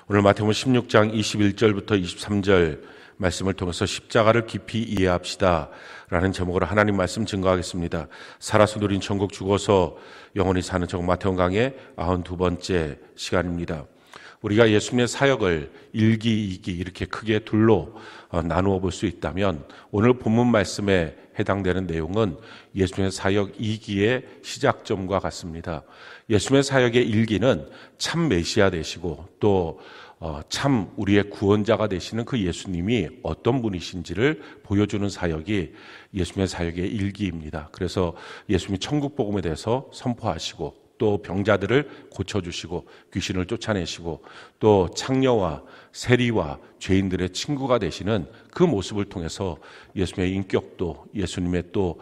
오늘 마태복음 16장 21절부터 23절 말씀을 통해서 십자가를 깊이 이해합시다 라는 제목으로 하나님 말씀 증거하겠습니다. 살아서 누린 천국, 죽어서 영원히 사는 천국, 마태복음 강의 92번째 시간입니다. 우리가 예수님의 사역을 1기, 2기 이렇게 크게 둘로 나누어 볼 수 있다면 오늘 본문 말씀에 해당되는 내용은 예수님의 사역 2기의 시작점과 같습니다. 예수님의 사역의 1기는 참 메시아 되시고 또 참 우리의 구원자가 되시는 그 예수님이 어떤 분이신지를 보여주는 사역이 예수님의 사역의 1기입니다. 그래서 예수님이 천국 복음에 대해서 선포하시고 또 병자들을 고쳐주시고 귀신을 쫓아내시고 또 창녀와 세리와 죄인들의 친구가 되시는 그 모습을 통해서 예수님의 인격도, 예수님의 또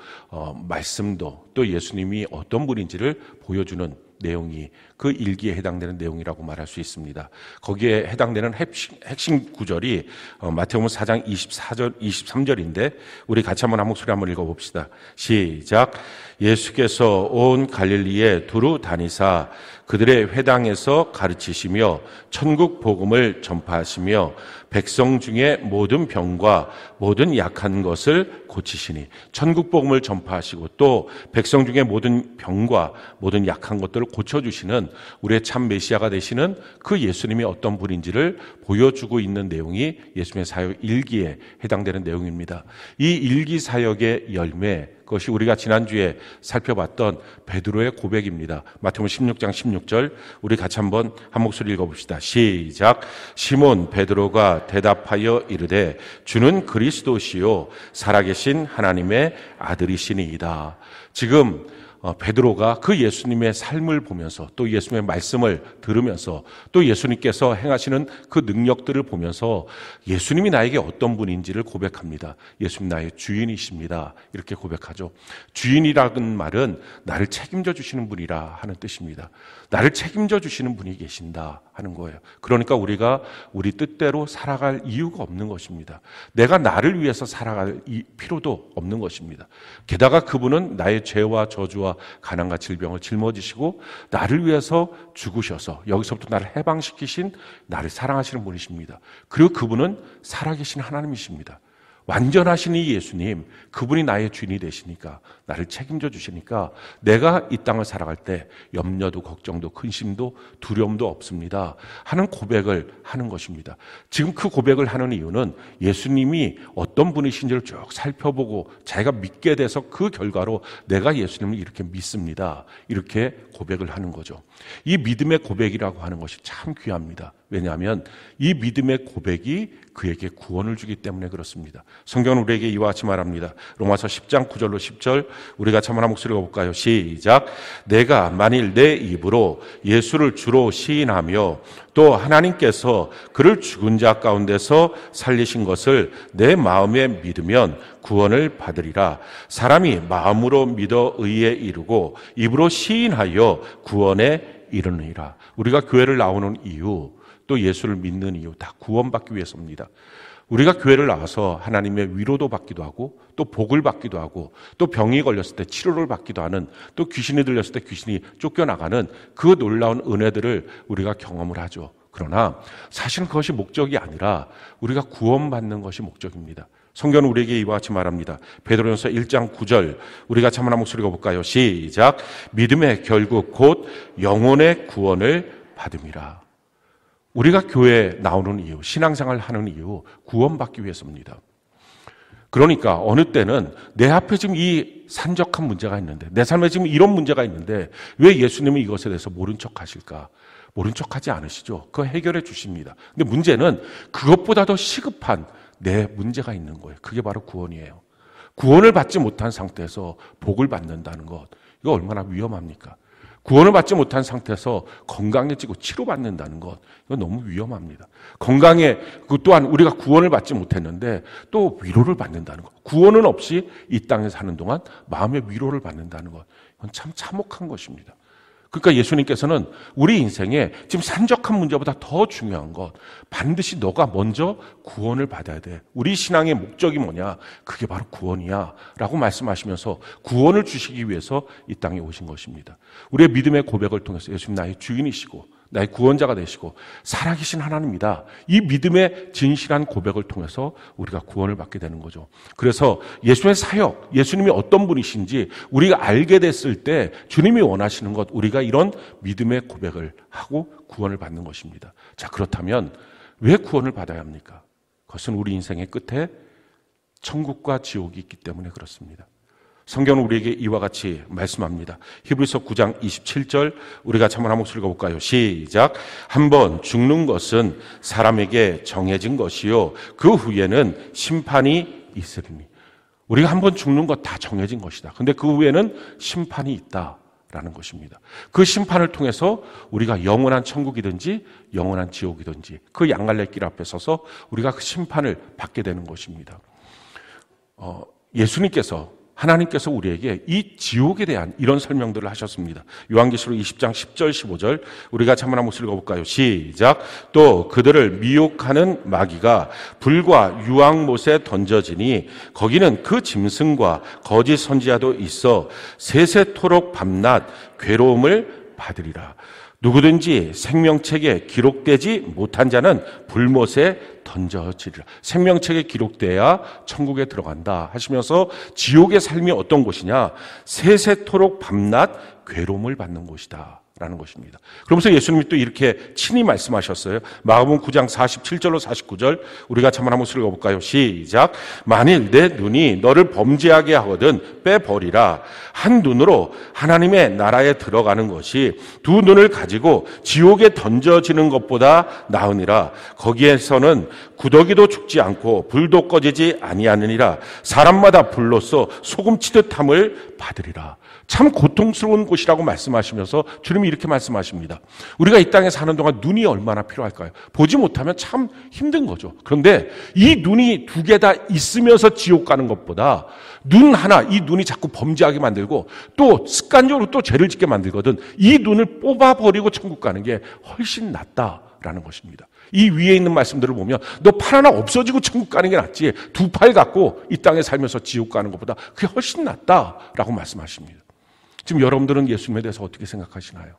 말씀도, 또 예수님이 어떤 분인지를 보여주는 내용이 그 일기에 해당되는 내용이라고 말할 수 있습니다. 거기에 해당되는 핵심 구절이 마태복음 4장 24절, 23절인데 우리 같이 한 목소리 한번 읽어봅시다. 시작. 예수께서 온 갈릴리에 두루 다니사 그들의 회당에서 가르치시며 천국 복음을 전파하시며 백성 중에 모든 병과 모든 약한 것을 고치시니, 천국 복음을 전파하시고 또 백성 중에 모든 병과 모든 약한 것들을 고쳐주시는 우리의 참 메시아가 되시는 그 예수님이 어떤 분인지를 보여주고 있는 내용이 예수님의 사역 1기에 해당되는 내용입니다. 이 1기 사역의 열매, 그것이 우리가 지난주에 살펴봤던 베드로의 고백입니다. 마태복음 16장 16절 우리 같이 한 목소리 읽어봅시다. 시작. 시몬 베드로가 대답하여 이르되 주는 그리스도시요 살아계신 하나님의 아들이시니이다. 지금 베드로가 그 예수님의 삶을 보면서 또 예수님의 말씀을 들으면서 또 예수님께서 행하시는 그 능력들을 보면서 예수님이 나에게 어떤 분인지를 고백합니다. 예수님 나의 주인이십니다. 이렇게 고백하죠. 주인이라는 말은 나를 책임져 주시는 분이라 하는 뜻입니다. 나를 책임져 주시는 분이 계신다 하는 거예요. 그러니까 우리가 우리 뜻대로 살아갈 이유가 없는 것입니다. 내가 나를 위해서 살아갈 필요도 없는 것입니다. 게다가 그분은 나의 죄와 저주와 가난과 질병을 짊어지시고 나를 위해서 죽으셔서 여기서부터 나를 해방시키신 나를 사랑하시는 분이십니다. 그리고 그분은 살아계신 하나님이십니다. 완전하신 이 예수님, 그분이 나의 주인이 되시니까 나를 책임져 주시니까 내가 이 땅을 살아갈 때 염려도 걱정도 근심도 두려움도 없습니다 하는 고백을 하는 것입니다. 지금 그 고백을 하는 이유는 예수님이 어떤 분이신지를 쭉 살펴보고 자기가 믿게 돼서 그 결과로 내가 예수님을 이렇게 믿습니다, 이렇게 고백을 하는 거죠. 이 믿음의 고백이라고 하는 것이 참 귀합니다. 왜냐하면 이 믿음의 고백이 그에게 구원을 주기 때문에 그렇습니다. 성경은 우리에게 이와 같이 말합니다. 로마서 10장 9절로 10절 우리 같이 한번 목소리 읽어볼까요? 시작. 내가 만일 내 입으로 예수를 주로 시인하며 또 하나님께서 그를 죽은 자 가운데서 살리신 것을 내 마음에 믿으면 구원을 받으리라. 사람이 마음으로 믿어 의에 이르고 입으로 시인하여 구원에 이르느니라. 우리가 교회를 나오는 이유, 또 예수를 믿는 이유 다 구원받기 위해서입니다. 우리가 교회를 나와서 하나님의 위로도 받기도 하고 또 복을 받기도 하고 또 병이 걸렸을 때 치료를 받기도 하는, 또 귀신이 들렸을 때 귀신이 쫓겨나가는 그 놀라운 은혜들을 우리가 경험을 하죠. 그러나 사실은 그것이 목적이 아니라 우리가 구원받는 것이 목적입니다. 성경은 우리에게 이와 같이 말합니다. 베드로전서 1장 9절 우리 같이 한번 목소리 읽어볼까요? 시작. 믿음의 결국 곧 영혼의 구원을 받음이라. 우리가 교회에 나오는 이유, 신앙생활을 하는 이유, 구원받기 위해서입니다. 그러니까 어느 때는 내 앞에 지금 이 산적한 문제가 있는데, 내 삶에 지금 이런 문제가 있는데 왜 예수님은 이것에 대해서 모른 척 하실까? 모른 척 하지 않으시죠. 그거 해결해 주십니다. 근데 문제는 그것보다 더 시급한 내 문제가 있는 거예요. 그게 바로 구원이에요. 구원을 받지 못한 상태에서 복을 받는다는 것, 이거 얼마나 위험합니까? 구원을 받지 못한 상태에서 건강해지고 치료받는다는 것, 이건 너무 위험합니다. 그 또한 우리가 구원을 받지 못했는데 또 위로를 받는다는 것, 구원은 없이 이 땅에 사는 동안 마음의 위로를 받는다는 것, 이건 참 참혹한 것입니다. 그러니까 예수님께서는 우리 인생에 지금 산적한 문제보다 더 중요한 것, 반드시 너가 먼저 구원을 받아야 돼. 우리 신앙의 목적이 뭐냐? 그게 바로 구원이야 라고 말씀하시면서 구원을 주시기 위해서 이 땅에 오신 것입니다. 우리의 믿음의 고백을 통해서 예수님 나의 주인이시고 나의 구원자가 되시고 살아계신 하나님이다. 이 믿음의 진실한 고백을 통해서 우리가 구원을 받게 되는 거죠. 그래서 예수의 사역, 예수님이 어떤 분이신지 우리가 알게 됐을 때 주님이 원하시는 것, 우리가 이런 믿음의 고백을 하고 구원을 받는 것입니다. 자, 그렇다면 왜 구원을 받아야 합니까? 그것은 우리 인생의 끝에 천국과 지옥이 있기 때문에 그렇습니다. 성경은 우리에게 이와 같이 말씀합니다. 히브리서 9장 27절 우리가 한번 한 목소리 읽어볼까요? 시작. 한번 죽는 것은 사람에게 정해진 것이요 그 후에는 심판이 있으리니. 우리가 한번 죽는 것 다 정해진 것이다. 근데 그 후에는 심판이 있다라는 것입니다. 그 심판을 통해서 우리가 영원한 천국이든지 영원한 지옥이든지 그 양갈래길 앞에 서서 우리가 그 심판을 받게 되는 것입니다. 예수님께서 하나님께서 우리에게 이 지옥에 대한 이런 설명들을 하셨습니다. 요한계시록 20장 10절 15절 우리가 한번 한 목소리 읽어볼까요? 시작. 또 그들을 미혹하는 마귀가 불과 유황못에 던져지니 거기는 그 짐승과 거짓 선지자도 있어 세세토록 밤낮 괴로움을 받으리라. 누구든지 생명책에 기록되지 못한 자는 불못에 던져지리라. 생명책에 기록돼야 천국에 들어간다 하시면서 지옥의 삶이 어떤 곳이냐? 세세토록 밤낮 괴로움을 받는 곳이다 라는 것입니다. 그러면서 예수님이 또 이렇게 친히 말씀하셨어요. 마가복음 9장 47절로 49절 우리가 한번 목소리 읽어볼까요? 시작. 만일 내 눈이 너를 범죄하게 하거든 빼버리라. 한 눈으로 하나님의 나라에 들어가는 것이 두 눈을 가지고 지옥에 던져지는 것보다 나으니라. 거기에서는 구더기도 죽지 않고 불도 꺼지지 아니하느니라. 사람마다 불로써 소금 치듯함을 받으리라. 참 고통스러운 곳이라고 말씀하시면서 주님이 이렇게 말씀하십니다. 우리가 이 땅에 사는 동안 눈이 얼마나 필요할까요? 보지 못하면 참 힘든 거죠. 그런데 이 눈이 두 개 다 있으면서 지옥 가는 것보다 눈 하나, 이 눈이 자꾸 범죄하게 만들고 또 습관적으로 또 죄를 짓게 만들거든 이 눈을 뽑아버리고 천국 가는 게 훨씬 낫다라는 것입니다. 이 위에 있는 말씀들을 보면 너 팔 하나 없어지고 천국 가는 게 낫지 두 팔 갖고 이 땅에 살면서 지옥 가는 것보다 그게 훨씬 낫다라고 말씀하십니다. 지금 여러분들은 예수님에 대해서 어떻게 생각하시나요?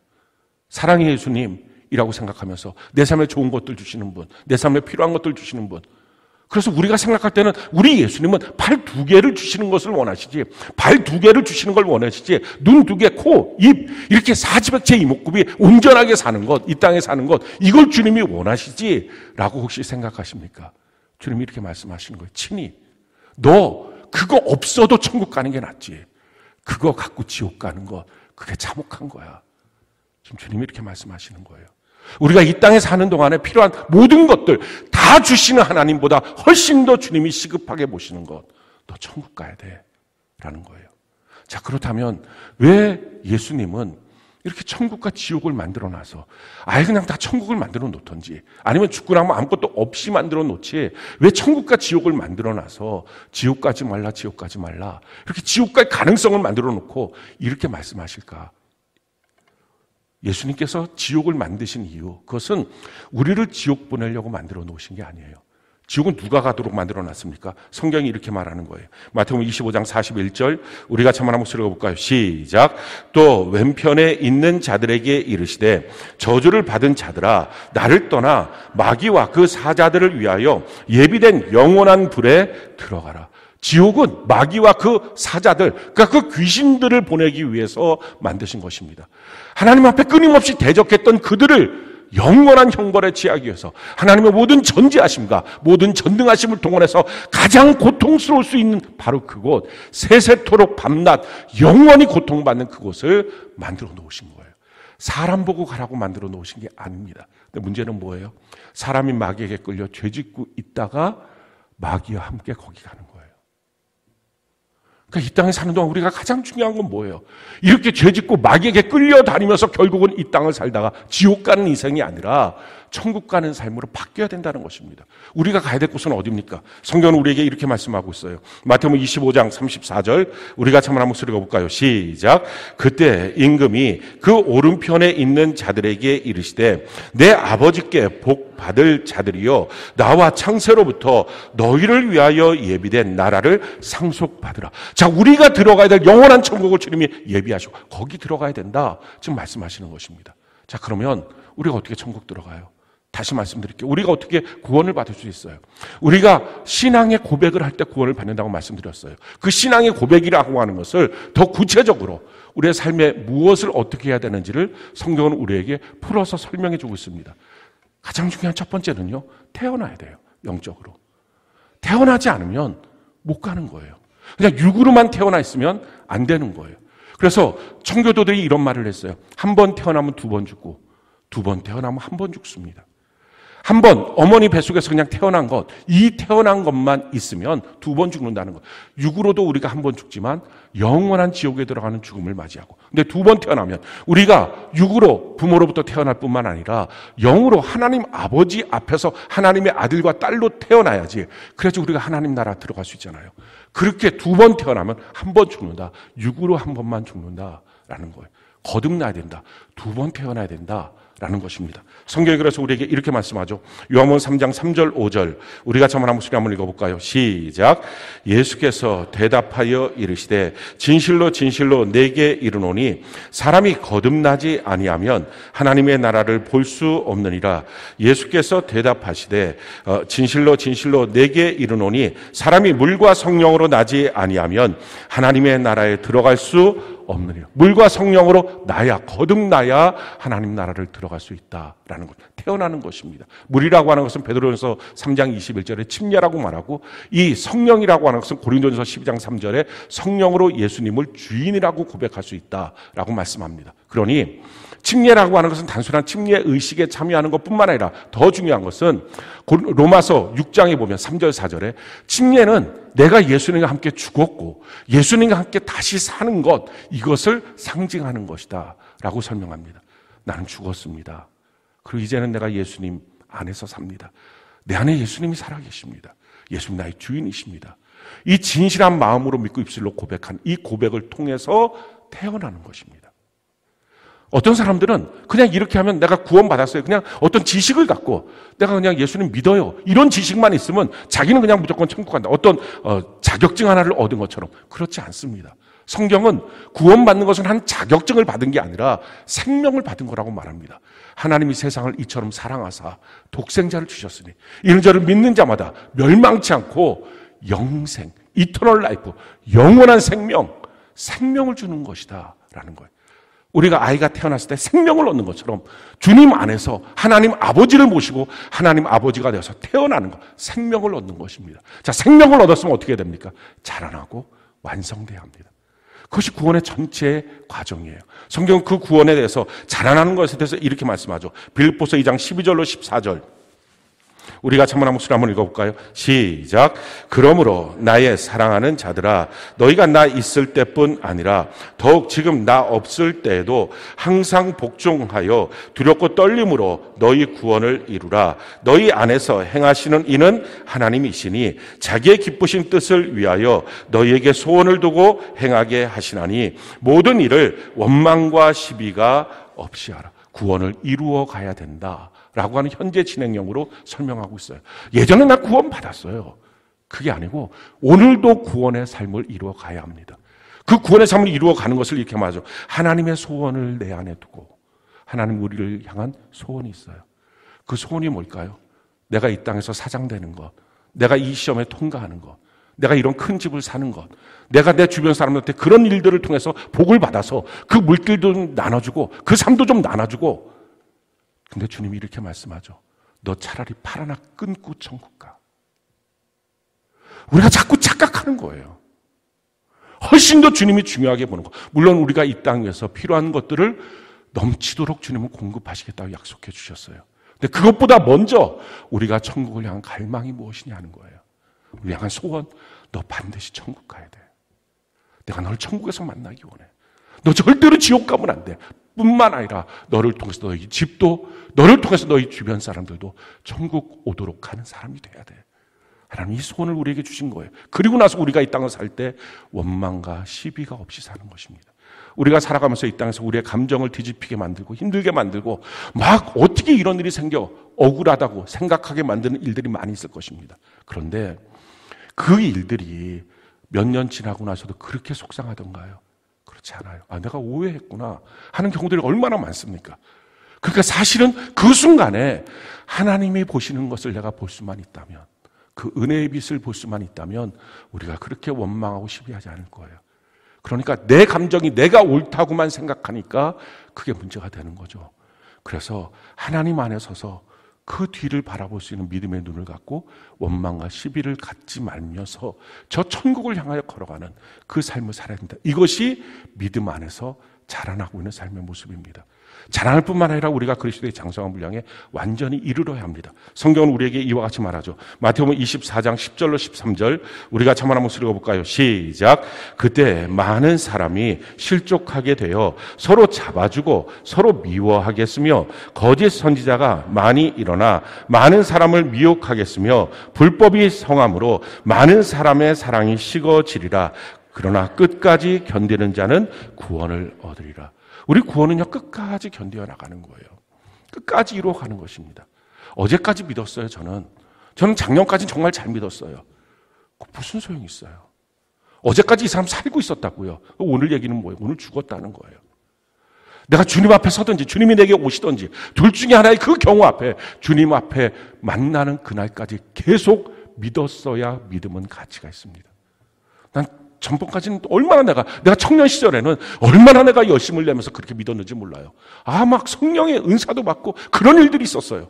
사랑의 예수님이라고 생각하면서 내 삶에 좋은 것들 주시는 분, 내 삶에 필요한 것들 주시는 분. 그래서 우리가 생각할 때는 우리 예수님은 팔 두 개를 주시는 것을 원하시지, 발 두 개를 주시는 걸 원하시지, 눈 두 개, 코, 입 이렇게 사지백체 이목구비 온전하게 사는 것, 이 땅에 사는 것 이걸 주님이 원하시지라고 혹시 생각하십니까? 주님이 이렇게 말씀하시는 거예요. 친히 너 그거 없어도 천국 가는 게 낫지. 그거 갖고 지옥 가는 거 그게 참혹한 거야. 지금 주님이 이렇게 말씀하시는 거예요. 우리가 이 땅에 사는 동안에 필요한 모든 것들 다 주시는 하나님보다 훨씬 더 주님이 시급하게 보시는 것, 너 천국 가야 돼 라는 거예요. 자, 그렇다면 왜 예수님은 이렇게 천국과 지옥을 만들어 놔서 아예 그냥 다 천국을 만들어 놓던지 아니면 죽고 나면 아무것도 없이 만들어 놓지 왜 천국과 지옥을 만들어 놔서 지옥 가지 말라 지옥 가지 말라 이렇게 지옥 갈 가능성을 만들어 놓고 이렇게 말씀하실까? 예수님께서 지옥을 만드신 이유, 그것은 우리를 지옥 보내려고 만들어 놓으신 게 아니에요. 지옥은 누가 가도록 만들어 놨습니까? 성경이 이렇게 말하는 거예요. 마태복음 25장 41절 우리가 한번 목소리 읽어볼까요? 시작. 또 왼편에 있는 자들에게 이르시되 저주를 받은 자들아 나를 떠나 마귀와 그 사자들을 위하여 예비된 영원한 불에 들어가라. 지옥은 마귀와 그 사자들, 그러니까 그 귀신들을 보내기 위해서 만드신 것입니다. 하나님 앞에 끊임없이 대적했던 그들을 영원한 형벌에 취하기 위해서 하나님의 모든 전지하심과 모든 전능하심을 동원해서 가장 고통스러울 수 있는 바로 그곳, 세세토록 밤낮 영원히 고통받는 그곳을 만들어 놓으신 거예요. 사람 보고 가라고 만들어 놓으신 게 아닙니다. 근데 문제는 뭐예요? 사람이 마귀에게 끌려 죄짓고 있다가 마귀와 함께 거기 가는 거예요. 그러니까 이 땅에 사는 동안 우리가 가장 중요한 건 뭐예요? 이렇게 죄짓고 마귀에게 끌려다니면서 결국은 이 땅을 살다가 지옥 가는 인생이 아니라 천국 가는 삶으로 바뀌어야 된다는 것입니다. 우리가 가야 될 곳은 어디입니까? 성경은 우리에게 이렇게 말씀하고 있어요. 마태복음 25장 34절 우리가 한번 목소리 읽어볼까요? 시작. 그때 임금이 그 오른편에 있는 자들에게 이르시되 내 아버지께 복 받을 자들이여 나와 창세로부터 너희를 위하여 예비된 나라를 상속받으라. 자, 우리가 들어가야 될 영원한 천국을 주님이 예비하시고 거기 들어가야 된다 지금 말씀하시는 것입니다. 자, 그러면 우리가 어떻게 천국 들어가요? 다시 말씀드릴게요. 우리가 어떻게 구원을 받을 수 있어요? 우리가 신앙의 고백을 할 때 구원을 받는다고 말씀드렸어요. 그 신앙의 고백이라고 하는 것을 더 구체적으로 우리의 삶에 무엇을 어떻게 해야 되는지를 성경은 우리에게 풀어서 설명해 주고 있습니다. 가장 중요한 첫 번째는요, 태어나야 돼요. 영적으로. 태어나지 않으면 못 가는 거예요. 그냥 육으로만 태어나 있으면 안 되는 거예요. 그래서 청교도들이 이런 말을 했어요. 한 번 태어나면 두 번 죽고, 두 번 태어나면 한 번 죽습니다. 한 번 어머니 뱃속에서 그냥 태어난 것, 이 태어난 것만 있으면 두 번 죽는다는 것. 육으로도 우리가 한 번 죽지만 영원한 지옥에 들어가는 죽음을 맞이하고. 근데 두 번 태어나면 우리가 육으로 부모로부터 태어날 뿐만 아니라 영으로 하나님 아버지 앞에서 하나님의 아들과 딸로 태어나야지. 그래야지 우리가 하나님 나라 들어갈 수 있잖아요. 그렇게 두 번 태어나면 한 번 죽는다. 육으로 한 번만 죽는다라는 거예요. 거듭나야 된다. 두 번 태어나야 된다. 라는 것입니다. 성경이 그래서 우리에게 이렇게 말씀하죠. 요한복음 3장 3절 5절 우리가 한번 목소리 한번 읽어볼까요? 시작. 예수께서 대답하여 이르시되 진실로 진실로 내게 이르노니 사람이 거듭나지 아니하면 하나님의 나라를 볼 수 없느니라. 예수께서 대답하시되 진실로 진실로 내게 이르노니 사람이 물과 성령으로 나지 아니하면 하나님의 나라에 들어갈 수 없느니라. 물과 성령으로 나야, 거듭나야 하나님 나라를 들어갈 수 있다라는 것. 태어나는 것입니다. 물이라고 하는 것은 베드로전서 3장 21절에 침례라고 말하고, 이 성령이라고 하는 것은 고린도전서 12장 3절에 성령으로 예수님을 주인이라고 고백할 수 있다라고 말씀합니다. 그러니 침례라고 하는 것은 단순한 침례 의식에 참여하는 것뿐만 아니라 더 중요한 것은 로마서 6장에 보면 3절 4절에 침례는 내가 예수님과 함께 죽었고 예수님과 함께 다시 사는 것, 이것을 상징하는 것이다 라고 설명합니다. 나는 죽었습니다. 그리고 이제는 내가 예수님 안에서 삽니다. 내 안에 예수님이 살아계십니다. 예수님 나의 주인이십니다. 이 진실한 마음으로 믿고 입술로 고백한 이 고백을 통해서 태어나는 것입니다. 어떤 사람들은 그냥 이렇게 하면 내가 구원받았어요. 그냥 어떤 지식을 갖고 내가 그냥 예수님 믿어요. 이런 지식만 있으면 자기는 그냥 무조건 천국 간다. 어떤 자격증 하나를 얻은 것처럼. 그렇지 않습니다. 성경은 구원받는 것은 한 자격증을 받은 게 아니라 생명을 받은 거라고 말합니다. 하나님이 세상을 이처럼 사랑하사 독생자를 주셨으니 이는 저를 믿는 자마다 멸망치 않고 영생, 이터널 라이프, 영원한 생명을 주는 것이다 라는 거예요. 우리가 아이가 태어났을 때 생명을 얻는 것처럼 주님 안에서 하나님 아버지를 모시고 하나님 아버지가 되어서 태어나는 것, 생명을 얻는 것입니다. 자, 생명을 얻었으면 어떻게 됩니까? 자라나고 완성돼야 합니다. 그것이 구원의 전체 과정이에요. 성경은 그 구원에 대해서 자라나는 것에 대해서 이렇게 말씀하죠. 빌립보서 2장 12절로 14절 우리가 한번 목소리 한번 읽어볼까요? 시작. 그러므로 나의 사랑하는 자들아, 너희가 나 있을 때뿐 아니라 더욱 지금 나 없을 때에도 항상 복종하여 두렵고 떨림으로 너희 구원을 이루라. 너희 안에서 행하시는 이는 하나님이시니 자기의 기쁘신 뜻을 위하여 너희에게 소원을 두고 행하게 하시나니 모든 일을 원망과 시비가 없이 하라. 구원을 이루어 가야 된다 라고 하는 현재 진행형으로 설명하고 있어요. 예전에 나 구원 받았어요. 그게 아니고 오늘도 구원의 삶을 이루어 가야 합니다. 그 구원의 삶을 이루어 가는 것을 이렇게 말하죠. 하나님의 소원을 내 안에 두고 하나님 우리를 향한 소원이 있어요. 그 소원이 뭘까요? 내가 이 땅에서 사장되는 것, 내가 이 시험에 통과하는 것, 내가 이런 큰 집을 사는 것, 내가 내 주변 사람들한테 그런 일들을 통해서 복을 받아서 그 물길도 좀 나눠주고 그 삶도 좀 나눠주고. 근데 주님이 이렇게 말씀하죠. 너 차라리 팔 하나 끊고 천국 가. 우리가 자꾸 착각하는 거예요. 훨씬 더 주님이 중요하게 보는 거. 물론 우리가 이 땅 위에서 필요한 것들을 넘치도록 주님은 공급하시겠다고 약속해 주셨어요. 근데 그것보다 먼저 우리가 천국을 향한 갈망이 무엇이냐 하는 거예요. 우리 향한 소원, 너 반드시 천국 가야 돼. 내가 널 천국에서 만나기 원해. 너 절대로 지옥 가면 안 돼. 뿐만 아니라 너를 통해서 너희 집도, 너를 통해서 너희 주변 사람들도 천국 오도록 하는 사람이 돼야 돼. 하나님 이 소원을 우리에게 주신 거예요. 그리고 나서 우리가 이 땅을 살 때 원망과 시비가 없이 사는 것입니다. 우리가 살아가면서 이 땅에서 우리의 감정을 뒤집히게 만들고 힘들게 만들고 막 어떻게 이런 일이 생겨 억울하다고 생각하게 만드는 일들이 많이 있을 것입니다. 그런데 그 일들이 몇 년 지나고 나서도 그렇게 속상하던가요? 그렇지 않아요. 아, 내가 오해했구나 하는 경우들이 얼마나 많습니까? 그러니까 사실은 그 순간에 하나님이 보시는 것을 내가 볼 수만 있다면, 그 은혜의 빛을 볼 수만 있다면 우리가 그렇게 원망하고 시비하지 않을 거예요. 그러니까 내 감정이 내가 옳다고만 생각하니까 그게 문제가 되는 거죠. 그래서 하나님 안에 서서 그 뒤를 바라볼 수 있는 믿음의 눈을 갖고 원망과 시비를 갖지 말면서 저 천국을 향하여 걸어가는 그 삶을 살아야 된다. 이것이 믿음 안에서 자라나고 있는 삶의 모습입니다. 자라날 뿐만 아니라 우리가 그리스도의 장성한 분량에 완전히 이르러야 합니다. 성경은 우리에게 이와 같이 말하죠. 마태복음 24장 10절로 13절 우리가 한번 읽어볼까요? 시작. 그때 많은 사람이 실족하게 되어 서로 잡아주고 서로 미워하겠으며 거짓 선지자가 많이 일어나 많은 사람을 미혹하겠으며 불법이 성함으로 많은 사람의 사랑이 식어지리라. 그러나 끝까지 견디는 자는 구원을 얻으리라. 우리 구원은요, 끝까지 견뎌 나가는 거예요. 끝까지 이루어가는 것입니다. 어제까지 믿었어요, 저는 작년까지 정말 잘 믿었어요. 무슨 소용이 있어요? 어제까지 이 사람 살고 있었다고요. 오늘 얘기는 뭐예요? 오늘 죽었다는 거예요. 내가 주님 앞에 서든지 주님이 내게 오시든지 둘 중에 하나의 그 경우 앞에 주님 앞에 만나는 그날까지 계속 믿었어야 믿음은 가치가 있습니다. 난 전번까지는 얼마나 내가 청년 시절에는 얼마나 내가 열심을 내면서 그렇게 믿었는지 몰라요. 막 성령의 은사도 받고 그런 일들이 있었어요.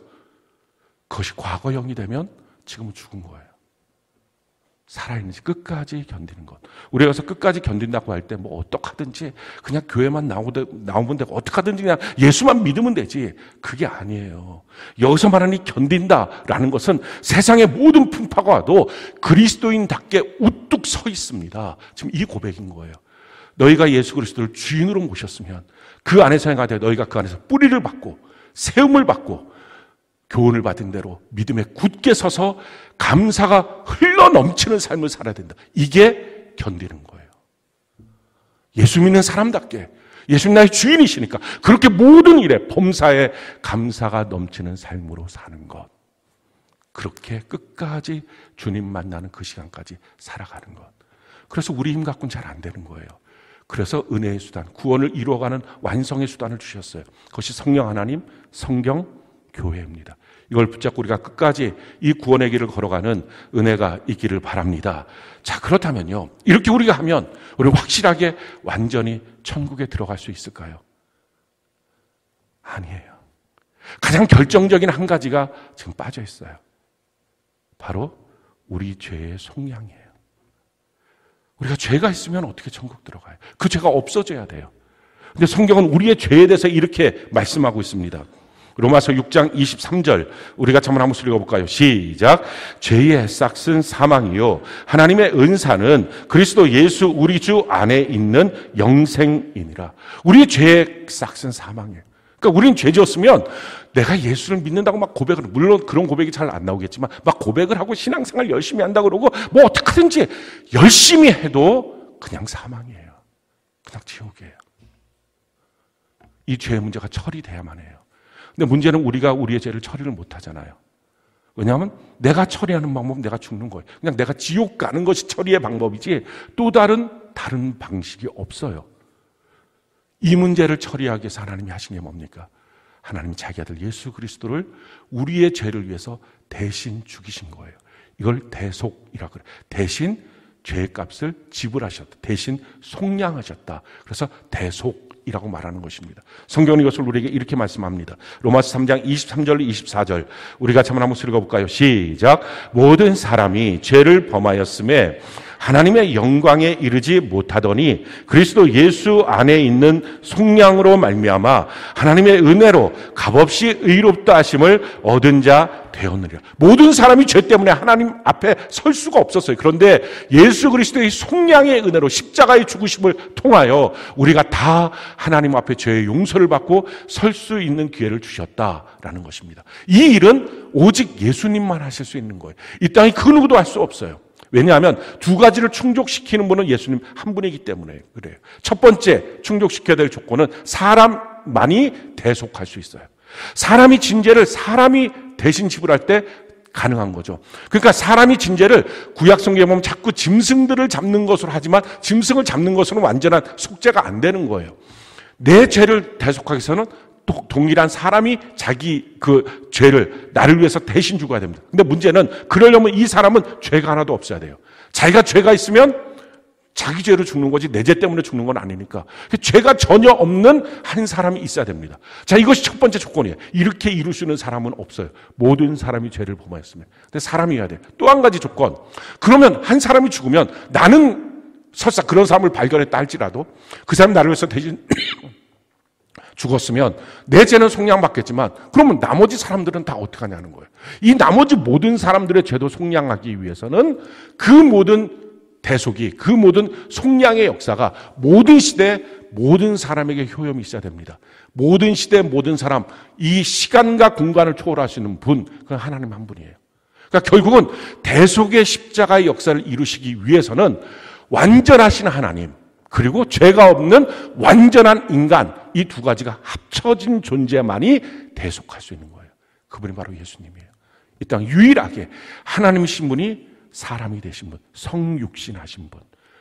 그것이 과거형이 되면 지금은 죽은 거예요. 살아있는지 끝까지 견디는 것. 우리가 여기서 끝까지 견딘다고 할 때 뭐 어떡하든지 그냥 교회만 나오면 되고 어떡하든지 그냥 예수만 믿으면 되지. 그게 아니에요. 여기서 말하는 이 견딘다라는 것은 세상의 모든 풍파가 와도 그리스도인답게 우뚝 서 있습니다. 지금 이 고백인 거예요. 너희가 예수 그리스도를 주인으로 모셨으면 그 안에서 행하되 너희가 그 안에서 뿌리를 받고 세움을 받고 교훈을 받은 대로 믿음에 굳게 서서 감사가 흘러넘치는 삶을 살아야 된다. 이게 견디는 거예요. 예수 믿는 사람답게 예수님 나의 주인이시니까 그렇게 모든 일에 범사에 감사가 넘치는 삶으로 사는 것. 그렇게 끝까지 주님 만나는 그 시간까지 살아가는 것. 그래서 우리 힘 갖고는 잘 안 되는 거예요. 그래서 은혜의 수단, 구원을 이루어가는 완성의 수단을 주셨어요. 그것이 성령 하나님, 성경, 교회입니다. 이걸 붙잡고 우리가 끝까지 이 구원의 길을 걸어가는 은혜가 있기를 바랍니다. 자, 그렇다면요. 이렇게 우리가 하면 우리 확실하게 완전히 천국에 들어갈 수 있을까요? 아니에요. 가장 결정적인 한 가지가 지금 빠져 있어요. 바로 우리 죄의 속량이에요. 우리가 죄가 있으면 어떻게 천국 들어가요? 그 죄가 없어져야 돼요. 근데 성경은 우리의 죄에 대해서 이렇게 말씀하고 있습니다. 로마서 6장 23절 우리가 한번 읽어볼까요? 시작. 죄의 싹은 사망이요 하나님의 은사는 그리스도 예수 우리 주 안에 있는 영생이니라. 우리의 죄의 싹은 사망이에요. 그러니까 우리는 죄 지었으면 내가 예수를 믿는다고 막 고백을, 물론 그런 고백이 잘 안 나오겠지만 막 고백을 하고 신앙생활 열심히 한다고 그러고 뭐 어떻게든지 열심히 해도 그냥 사망이에요. 그냥 지옥이에요. 이 죄의 문제가 처리돼야만 해요. 근데 문제는 우리가 우리의 죄를 처리를 못 하잖아요. 왜냐하면 내가 처리하는 방법은 내가 죽는 거예요. 그냥 내가 지옥 가는 것이 처리의 방법이지 또 다른 방식이 없어요. 이 문제를 처리하기 위해서 하나님이 하신 게 뭡니까? 하나님이 자기 아들 예수 그리스도를 우리의 죄를 위해서 대신 죽이신 거예요. 이걸 대속이라고 그래요. 대신 죄의 값을 지불하셨다. 대신 속량하셨다. 그래서 대속이라고 말하는 것입니다. 성경은 이것을 우리에게 이렇게 말씀합니다. 로마서 3장 23절 24절 우리가 한번 읽어볼까요? 시작. 모든 사람이 죄를 범하였음에 하나님의 영광에 이르지 못하더니 그리스도 예수 안에 있는 속량으로 말미암아 하나님의 은혜로 값없이 의롭다 하심을 얻은 자 되었느니라. 모든 사람이 죄 때문에 하나님 앞에 설 수가 없었어요. 그런데 예수 그리스도의 속량의 은혜로 십자가의 죽으심을 통하여 우리가 다 하나님 앞에 죄의 용서를 받고 설 수 있는 기회를 주셨다라는 것입니다. 이 일은 오직 예수님만 하실 수 있는 거예요. 이 땅에 그 누구도 할 수 없어요. 왜냐하면 두 가지를 충족시키는 분은 예수님 한 분이기 때문에 그래요. 첫 번째 충족시켜야 될 조건은 사람만이 대속할 수 있어요. 사람이 진 죄를 사람이 대신 지불할 때 가능한 거죠. 그러니까 사람이 진 죄를 구약 성경에 보면 자꾸 짐승들을 잡는 것으로 하지만 짐승을 잡는 것으로는 완전한 속죄가 안 되는 거예요. 내 죄를 대속하기 위해서는 동일한 사람이 자기 그 죄를 나를 위해서 대신 죽어야 됩니다. 근데 문제는 그러려면 이 사람은 죄가 하나도 없어야 돼요. 자기가 죄가 있으면 자기 죄로 죽는 거지 내 죄 때문에 죽는 건 아니니까. 죄가 전혀 없는 한 사람이 있어야 됩니다. 자, 이것이 첫 번째 조건이에요. 이렇게 이룰 수 있는 사람은 없어요. 모든 사람이 죄를 범하였으면. 근데 사람이어야 돼요. 또 한 가지 조건. 그러면 한 사람이 죽으면 나는 설사 그런 사람을 발견했다 할지라도 그 사람이 나를 위해서 대신 죽었으면 내 죄는 속량받겠지만 그러면 나머지 사람들은 다 어떻게 하냐는 거예요. 이 나머지 모든 사람들의 죄도 속량하기 위해서는 그 모든 대속이, 그 모든 속량의 역사가 모든 시대 모든 사람에게 효험이 있어야 됩니다. 모든 시대 모든 사람, 이 시간과 공간을 초월하시는 분, 그건 하나님 한 분이에요. 그러니까 결국은 대속의 십자가의 역사를 이루시기 위해서는 완전하신 하나님, 그리고 죄가 없는 완전한 인간, 이 두 가지가 합쳐진 존재만이 대속할 수 있는 거예요. 그분이 바로 예수님이에요. 이 땅 유일하게 하나님이신 분이 사람이 되신 분, 성육신하신 분,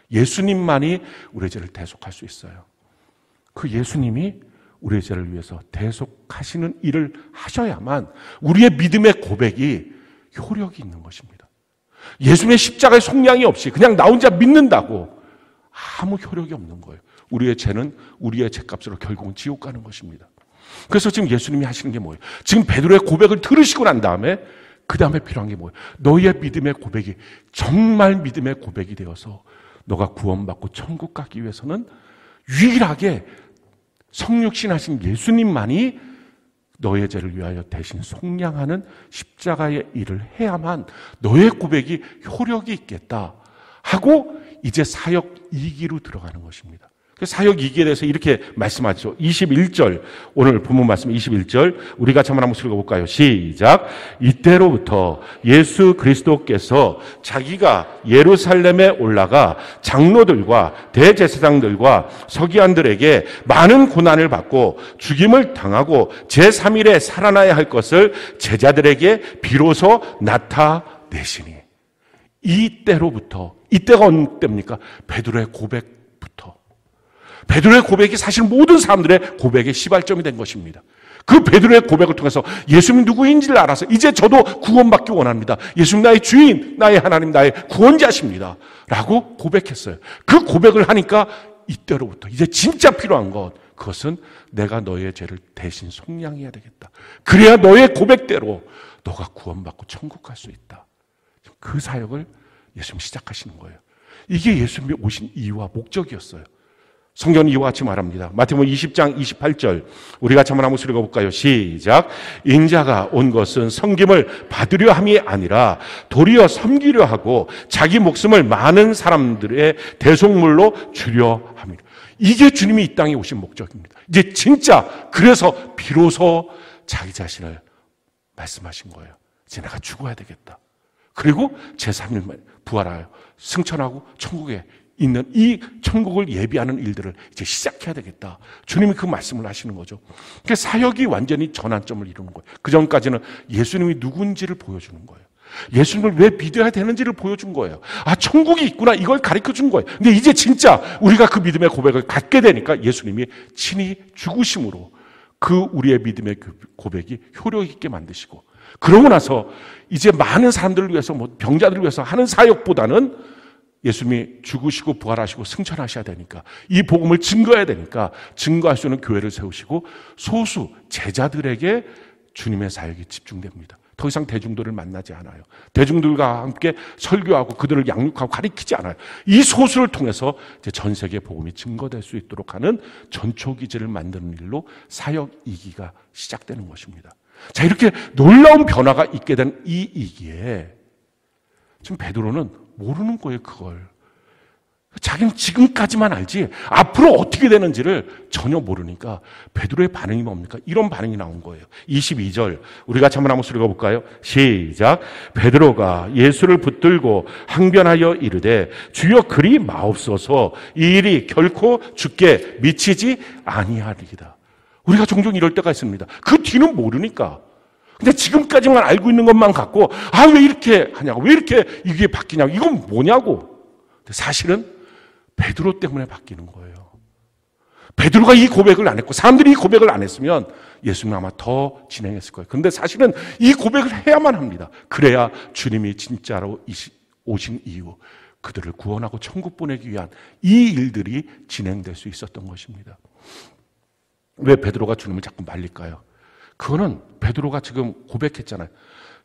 예수님만이 우리의 죄를 대속할 수 있어요. 그 예수님이 우리의 죄를 위해서 대속하시는 일을 하셔야만 우리의 믿음의 고백이 효력이 있는 것입니다. 예수님의 십자가의 속량이 없이 그냥 나 혼자 믿는다고 아무 효력이 없는 거예요. 우리의 죄는 우리의 죄값으로 결국은 지옥 가는 것입니다. 그래서 지금 예수님이 하시는 게 뭐예요? 지금 베드로의 고백을 들으시고 난 다음에 그 다음에 필요한 게 뭐예요? 너희의 믿음의 고백이 정말 믿음의 고백이 되어서 너가 구원받고 천국 가기 위해서는 유일하게 성육신하신 예수님만이 너의 죄를 위하여 대신 속량하는 십자가의 일을 해야만 너의 고백이 효력이 있겠다 하고 이제 사역 2기로 들어가는 것입니다. 사역 2기에 대해서 이렇게 말씀하죠. 21절, 오늘 본문 말씀 21절 우리 같이 한번 읽어볼까요? 시작. 이때로부터 예수 그리스도께서 자기가 예루살렘에 올라가 장로들과 대제사장들과 서기관들에게 많은 고난을 받고 죽임을 당하고 제3일에 살아나야 할 것을 제자들에게 비로소 나타내시니, 이때로부터, 이때가 어느 때입니까? 베드로의 고백부터. 베드로의 고백이 사실 모든 사람들의 고백의 시발점이 된 것입니다. 그 베드로의 고백을 통해서 예수님 누구인지를 알아서 이제 저도 구원받기 원합니다. 예수님 나의 주인, 나의 하나님, 나의 구원자십니다. 라고 고백했어요. 그 고백을 하니까 이때로부터 이제 진짜 필요한 것, 그것은 내가 너의 죄를 대신 속량해야 되겠다. 그래야 너의 고백대로 너가 구원받고 천국 갈 수 있다. 그 사역을 예수님 시작하시는 거예요. 이게 예수님이 오신 이유와 목적이었어요. 성경은 이와 같이 말합니다. 마태복음 20장 28절 우리 같이 한번 읽어볼까요? 시작. 인자가 온 것은 섬김을 받으려 함이 아니라 도리어 섬기려 하고 자기 목숨을 많은 사람들의 대속물로 주려 함이라. 이게 주님이 이 땅에 오신 목적입니다. 이제 진짜 그래서 비로소 자기 자신을 말씀하신 거예요. 이제 내가 죽어야 되겠다. 그리고 제3일 부활하여 승천하고 천국에 있는 이 천국을 예비하는 일들을 이제 시작해야 되겠다. 주님이 그 말씀을 하시는 거죠. 그러니까 사역이 완전히 전환점을 이루는 거예요. 그 전까지는 예수님이 누군지를 보여주는 거예요. 예수님을 왜 믿어야 되는지를 보여준 거예요. 아, 천국이 있구나, 이걸 가르쳐 준 거예요. 근데 이제 진짜 우리가 그 믿음의 고백을 갖게 되니까 예수님이 친히 죽으심으로 그 우리의 믿음의 고백이 효력 있게 만드시고, 그러고 나서 이제 많은 사람들을 위해서, 병자들을 위해서 하는 사역보다는 예수님이 죽으시고 부활하시고 승천하셔야 되니까, 이 복음을 증거해야 되니까 증거할 수 있는 교회를 세우시고 소수 제자들에게 주님의 사역이 집중됩니다. 더 이상 대중들을 만나지 않아요. 대중들과 함께 설교하고 그들을 양육하고 가르치지 않아요. 이 소수를 통해서 이제 전 세계 복음이 증거될 수 있도록 하는 전초기지를 만드는 일로 사역 2기가 시작되는 것입니다. 자, 이렇게 놀라운 변화가 있게 된 이 2기에 지금 베드로는 모르는 거예요, 그걸. 자기는 지금까지만 알지 앞으로 어떻게 되는지를 전혀 모르니까 베드로의 반응이 뭡니까? 이런 반응이 나온 거예요. 22절 우리 같이 한번 읽어볼까요? 시작. 베드로가 예수를 붙들고 항변하여 이르되 주여 그리 마옵소서, 이 일이 결코 주께 미치지 아니하리이다. 우리가 종종 이럴 때가 있습니다. 그 뒤는 모르니까. 근데 지금까지만 알고 있는 것만 갖고 왜 이렇게 하냐고, 왜 이렇게 이게 바뀌냐고, 이건 뭐냐고. 근데 사실은 베드로 때문에 바뀌는 거예요. 베드로가 이 고백을 안 했고 사람들이 이 고백을 안 했으면 예수님은 아마 더 진행했을 거예요. 그런데 사실은 이 고백을 해야만 합니다. 그래야 주님이 진짜로 오신 이후 그들을 구원하고 천국 보내기 위한 이 일들이 진행될 수 있었던 것입니다. 왜 베드로가 주님을 자꾸 말릴까요? 그거는 베드로가 지금 고백했잖아요.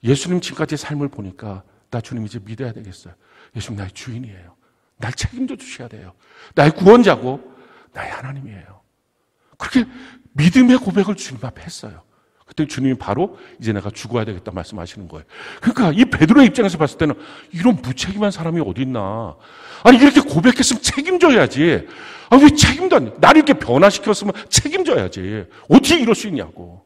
예수님 지금까지의 삶을 보니까 나 주님 이제 믿어야 되겠어요. 예수님 나의 주인이에요. 날 책임져 주셔야 돼요. 나의 구원자고 나의 하나님이에요. 그렇게 믿음의 고백을 주님 앞에 했어요. 그때 주님이 바로 이제 내가 죽어야 되겠다 말씀하시는 거예요. 그러니까 이 베드로의 입장에서 봤을 때는 이런 무책임한 사람이 어디 있나. 아니 이렇게 고백했으면 책임져야지. 왜 책임도 안 돼? 나를 이렇게 변화시켰으면 책임져야지. 어떻게 이럴 수 있냐고.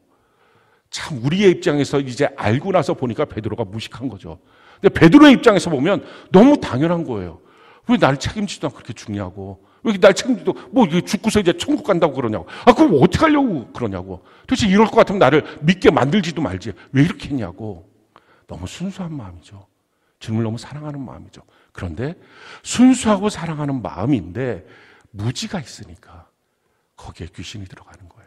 참 우리의 입장에서 이제 알고 나서 보니까 베드로가 무식한 거죠. 근데 베드로의 입장에서 보면 너무 당연한 거예요. 왜 나를 책임지도 않고 그렇게 죽냐고. 왜 날 책임지도 뭐 죽고서 이제 천국 간다고 그러냐고. 그럼 어떻게 하려고 그러냐고. 도대체 이럴 것 같으면 나를 믿게 만들지도 말지. 왜 이렇게 했냐고. 너무 순수한 마음이죠. 주님을 너무 사랑하는 마음이죠. 그런데 순수하고 사랑하는 마음인데 무지가 있으니까 거기에 귀신이 들어가는 거예요.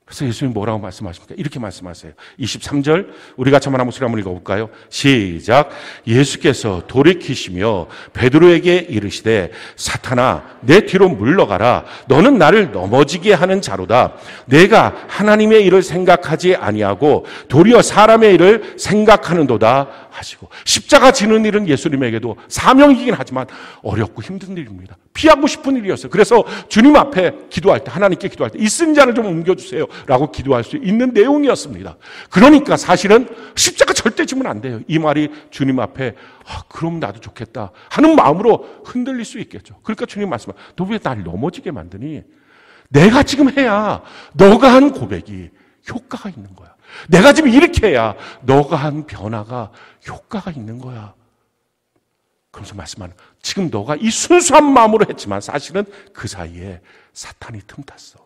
그래서 예수님이 뭐라고 말씀하십니까? 이렇게 말씀하세요. 23절 우리 같이 한번 목소리 한번 읽어볼까요? 시작. 예수께서 돌이키시며 베드로에게 이르시되 사탄아 내 뒤로 물러가라. 너는 나를 넘어지게 하는 자로다. 내가 하나님의 일을 생각하지 아니하고 도리어 사람의 일을 생각하는도다 하시고. 십자가 지는 일은 예수님에게도 사명이긴 하지만 어렵고 힘든 일입니다. 피하고 싶은 일이었어요. 그래서 주님 앞에 기도할 때, 하나님께 기도할 때 이 쓴 자를 좀 옮겨주세요 라고 기도할 수 있는 내용이었습니다. 그러니까 사실은 십자가 절대 지면 안 돼요. 이 말이 주님 앞에 그럼 나도 좋겠다 하는 마음으로 흔들릴 수 있겠죠. 그러니까 주님 말씀하세요. 너 왜 날 넘어지게 만드니? 내가 지금 해야 너가 한 고백이 효과가 있는 거야. 내가 지금 이렇게 해야 너가 한 변화가 효과가 있는 거야. 그러면서 말씀하는, 지금 너가 이 순수한 마음으로 했지만 사실은 그 사이에 사탄이 틈탔어